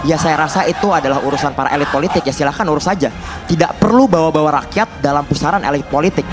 ya saya rasa itu adalah urusan para elit politik. Ya silahkan urus saja. Tidak perlu bawa-bawa rakyat dalam pusaran elit politik.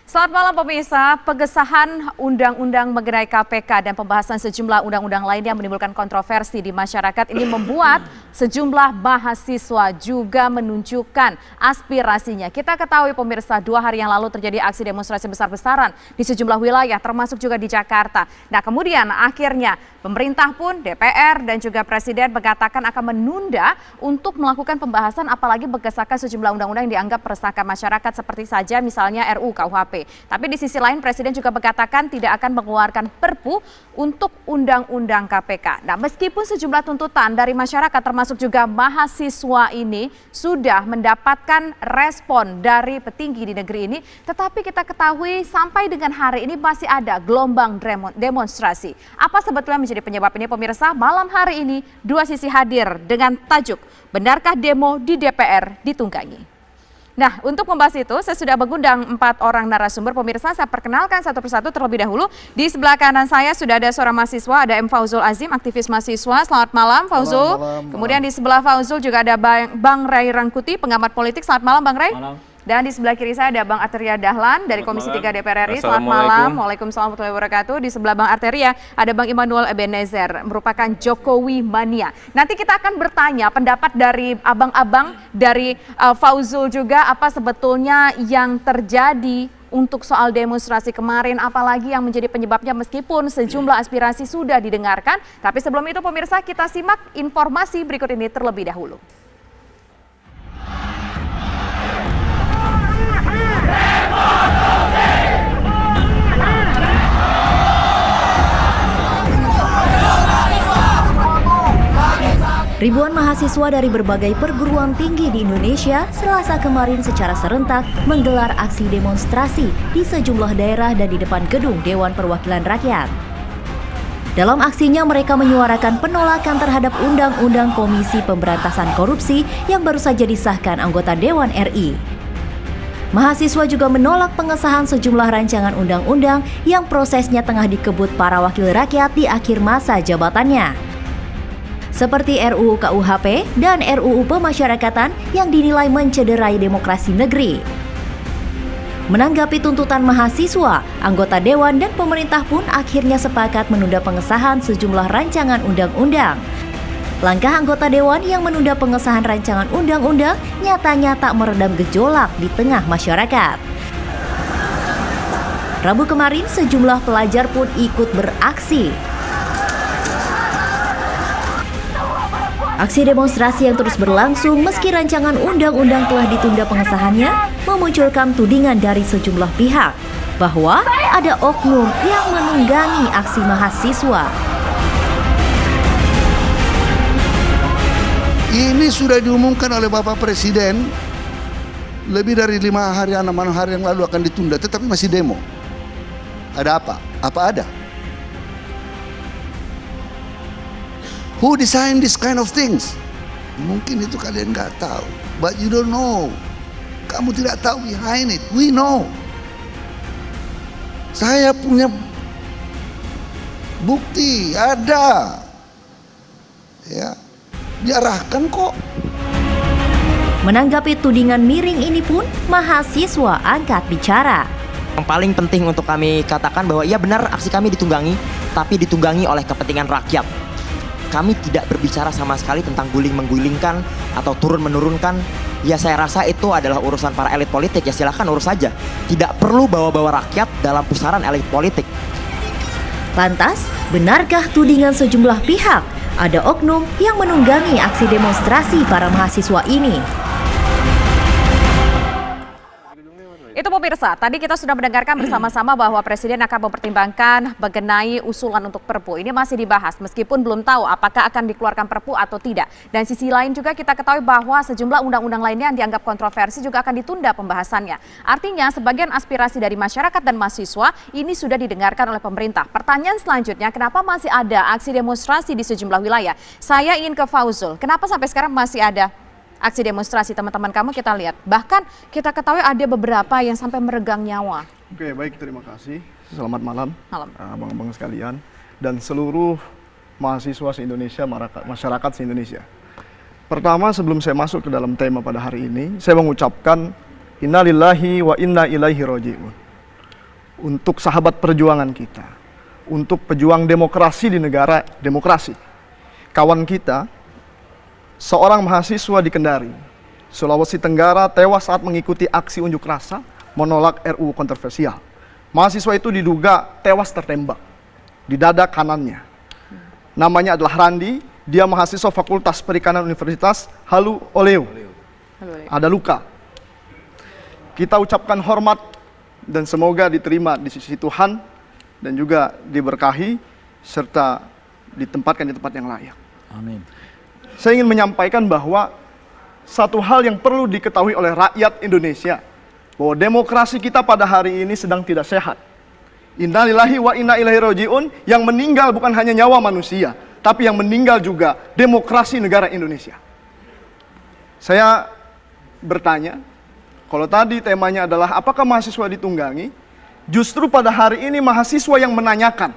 Selamat malam pemirsa, pengesahan undang-undang mengenai KPK dan pembahasan sejumlah undang-undang lainnya menimbulkan kontroversi di masyarakat. Ini membuat sejumlah mahasiswa juga menunjukkan aspirasinya. Kita ketahui pemirsa, 2 hari yang lalu terjadi aksi demonstrasi besar-besaran di sejumlah wilayah, termasuk juga di Jakarta. Nah kemudian akhirnya pemerintah pun, DPR dan juga Presiden mengatakan akan menunda untuk melakukan pembahasan apalagi mengesahkan sejumlah undang-undang yang dianggap meresahkan masyarakat seperti saja misalnya RUU KUHP. Tapi di sisi lain Presiden juga mengatakan tidak akan mengeluarkan Perpu untuk undang-undang KPK. Nah meskipun sejumlah tuntutan dari masyarakat termasuk juga mahasiswa ini sudah mendapatkan respon dari petinggi di negeri ini, tetapi kita ketahui sampai dengan hari ini masih ada gelombang demonstrasi. Apa sebetulnya menjadi penyebab ini pemirsa? Malam hari ini 2 sisi hadir dengan tajuk "Benarkah demo di DPR ditunggangi?" Nah, untuk membahas itu, saya sudah mengundang 4 orang narasumber. Pemirsa, saya perkenalkan satu persatu terlebih dahulu. Di sebelah kanan saya sudah ada seorang mahasiswa, ada M. Fauzul Azim, aktivis mahasiswa. Selamat malam, Fauzul. Kemudian di sebelah Fauzul juga ada Bang Ray Rangkuti, pengamat politik. Selamat malam, Bang Ray. Malam. Dan di sebelah kiri saya ada Bang Arteria Dahlan dari Komisi 3 DPR RI. Selamat malam. Waalaikumsalam warahmatullahi wabarakatuh. Di sebelah Bang Arteria ada Bang Immanuel Ebenezer, merupakan Jokowi mania. Nanti kita akan bertanya pendapat dari abang-abang, dari Fauzul juga, apa sebetulnya yang terjadi untuk soal demonstrasi kemarin, apalagi yang menjadi penyebabnya meskipun sejumlah aspirasi sudah didengarkan. Tapi sebelum itu pemirsa, kita simak informasi berikut ini terlebih dahulu. Ribuan mahasiswa dari berbagai perguruan tinggi di Indonesia Selasa kemarin secara serentak menggelar aksi demonstrasi di sejumlah daerah dan di depan gedung Dewan Perwakilan Rakyat. Dalam aksinya mereka menyuarakan penolakan terhadap Undang-Undang Komisi Pemberantasan Korupsi yang baru saja disahkan anggota Dewan RI. Mahasiswa juga menolak pengesahan sejumlah rancangan undang-undang yang prosesnya tengah dikebut para wakil rakyat di akhir masa jabatannya. Seperti RUU KUHP dan RUU Pemasyarakatan yang dinilai mencederai demokrasi negeri. Menanggapi tuntutan mahasiswa, anggota Dewan dan pemerintah pun akhirnya sepakat menunda pengesahan sejumlah rancangan undang-undang. Langkah anggota Dewan yang menunda pengesahan rancangan undang-undang nyatanya tak meredam gejolak di tengah masyarakat. Rabu kemarin sejumlah pelajar pun ikut beraksi. Aksi demonstrasi yang terus berlangsung meski rancangan undang-undang telah ditunda pengesahannya memunculkan tudingan dari sejumlah pihak bahwa ada oknum yang menunggangi aksi mahasiswa. Ini sudah diumumkan oleh Bapak Presiden lebih dari 5 hari, 6 hari yang lalu akan ditunda, tetapi masih demo. Ada apa? Apa ada? Who design this kind of things? Mungkin itu kalian nggak tahu, but you don't know. Kamu tidak tahu behind it. We know. Saya punya bukti, ada. Ya, diarahkan kok. Menanggapi tudingan miring ini pun, mahasiswa angkat bicara. Yang paling penting untuk kami katakan bahwa ya benar aksi kami ditunggangi, tapi ditunggangi oleh kepentingan rakyat. Kami tidak berbicara sama sekali tentang guling-menggulingkan atau turun-menurunkan. Ya saya rasa itu adalah urusan para elit politik. Ya silahkan urus saja. Tidak perlu bawa-bawa rakyat dalam pusaran elit politik. Lantas, benarkah tudingan sejumlah pihak ada oknum yang menunggangi aksi demonstrasi para mahasiswa ini? Itu pemirsa, tadi kita sudah mendengarkan bersama-sama bahwa Presiden akan mempertimbangkan mengenai usulan untuk Perpu. Ini masih dibahas meskipun belum tahu apakah akan dikeluarkan Perpu atau tidak. Dan sisi lain juga kita ketahui bahwa sejumlah undang-undang lainnya yang dianggap kontroversi juga akan ditunda pembahasannya. Artinya sebagian aspirasi dari masyarakat dan mahasiswa ini sudah didengarkan oleh pemerintah. Pertanyaan selanjutnya, kenapa masih ada aksi demonstrasi di sejumlah wilayah? Saya ingin ke Fauzul, kenapa sampai sekarang masih ada aksi demonstrasi teman-teman kamu kita lihat. Bahkan kita ketahui ada beberapa yang sampai meregang nyawa. Oke, baik, terima kasih. Selamat malam, Malam. abang-abang sekalian, dan seluruh mahasiswa se-Indonesia, masyarakat se-Indonesia. Pertama, sebelum saya masuk ke dalam tema pada hari ini, saya mengucapkan innalillahi wa inna ilaihi raji'un. Untuk sahabat perjuangan kita, untuk pejuang demokrasi di negara demokrasi. Kawan kita, seorang mahasiswa di Kendari, Sulawesi Tenggara, tewas saat mengikuti aksi unjuk rasa menolak RUU kontroversial. Mahasiswa itu diduga tewas tertembak di dada kanannya. Namanya adalah Randi, dia mahasiswa Fakultas Perikanan Universitas Halu Oleo. Ada luka. Kita ucapkan hormat dan semoga diterima di sisi Tuhan dan juga diberkahi serta ditempatkan di tempat yang layak. Amin. Saya ingin menyampaikan bahwa satu hal yang perlu diketahui oleh rakyat Indonesia, bahwa demokrasi kita pada hari ini sedang tidak sehat. Innalillahi wa inna ilaihi raji'un, yang meninggal bukan hanya nyawa manusia, tapi yang meninggal juga demokrasi negara Indonesia. Saya bertanya, kalau tadi temanya adalah apakah mahasiswa ditunggangi, justru pada hari ini mahasiswa yang menanyakan,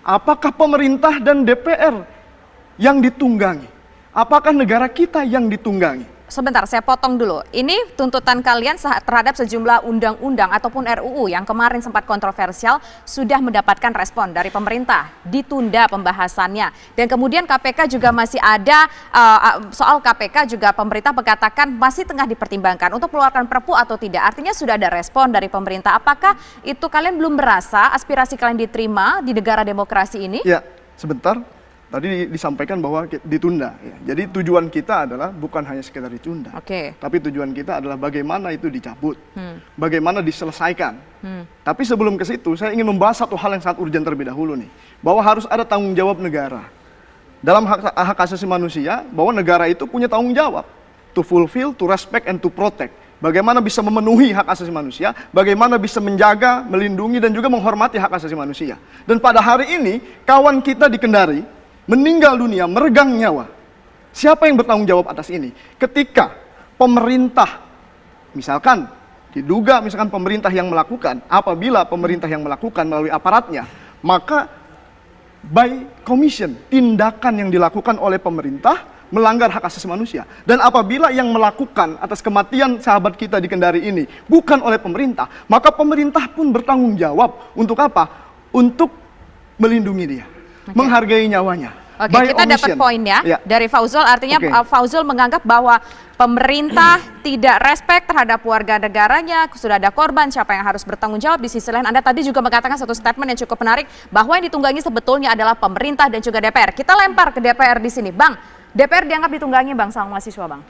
apakah pemerintah dan DPR yang ditunggangi? Apakah negara kita yang ditunggangi? Sebentar, saya potong dulu. Ini tuntutan kalian terhadap sejumlah undang-undang ataupun RUU yang kemarin sempat kontroversial sudah mendapatkan respon dari pemerintah, ditunda pembahasannya. Dan kemudian KPK juga masih ada, soal KPK juga pemerintah mengatakan masih tengah dipertimbangkan untuk mengeluarkan Perpu atau tidak. Artinya sudah ada respon dari pemerintah. Apakah itu kalian belum merasa aspirasi kalian diterima di negara demokrasi ini? Ya, sebentar. Tadi disampaikan bahwa ditunda. Ya. Jadi tujuan kita adalah bukan hanya sekedar ditunda. Oke. Tapi tujuan kita adalah bagaimana itu dicabut. Bagaimana diselesaikan. Tapi sebelum ke situ, saya ingin membahas satu hal yang sangat urgent terlebih dahulu nih. Bahwa harus ada tanggung jawab negara. Dalam hak asasi manusia, bahwa negara itu punya tanggung jawab. To fulfill, to respect, and to protect. Bagaimana bisa memenuhi hak asasi manusia, bagaimana bisa menjaga, melindungi, dan juga menghormati hak asasi manusia. Dan pada hari ini, kawan kita di Kendari, meninggal dunia, meregang nyawa. Siapa yang bertanggung jawab atas ini? Ketika pemerintah, misalkan diduga misalkan pemerintah yang melakukan, apabila pemerintah yang melakukan melalui aparatnya, maka by commission, tindakan yang dilakukan oleh pemerintah melanggar hak asasi manusia. Dan apabila yang melakukan atas kematian sahabat kita di Kendari ini bukan oleh pemerintah, maka pemerintah pun bertanggung jawab untuk apa? Untuk melindungi dia. Menghargai nyawanya. Oke, kita dapat poin ya dari Fauzul. Artinya Fauzul menganggap bahwa pemerintah tidak respect terhadap warga negaranya, sudah ada korban, siapa yang harus bertanggung jawab. Di sisi lain Anda tadi juga mengatakan satu statement yang cukup menarik, bahwa yang ditunggangi sebetulnya adalah pemerintah dan juga DPR. Kita lempar ke DPR di sini. Bang, DPR dianggap ditunggangi Bang sama mahasiswa Bang?